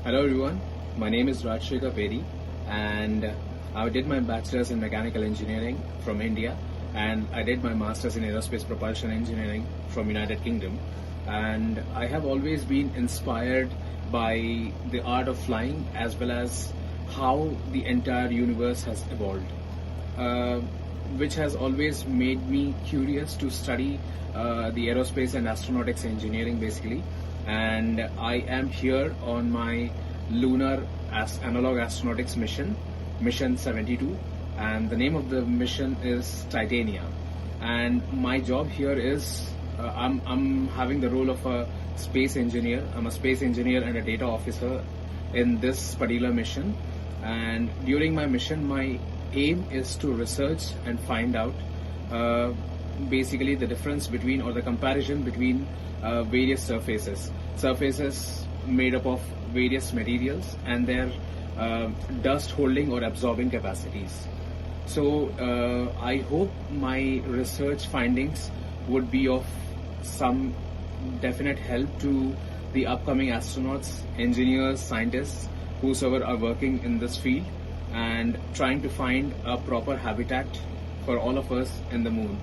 Hello everyone, my name is Rajshekar Peri and I did my bachelor's in mechanical engineering from India and I did my master's in aerospace propulsion engineering from United Kingdom, and I have always been inspired by the art of flying as well as how the entire universe has evolved, uh, which has always made me curious to study the aerospace and astronautics engineering basically. And I am here on my lunar analog astronautics mission 72, and the name of the mission is Titania. And my job here is I'm having the role of a space engineer. I'm a space engineer and a data officer in this particular mission. And during my mission, my aim is to research and find out uh, basically the difference between or the comparison between various surfaces made up of various materials and their dust holding or absorbing capacities. So I hope my research findings would be of some definite help to the upcoming astronauts, engineers, scientists, whosoever are working in this field and trying to find a proper habitat for all of us in the moon.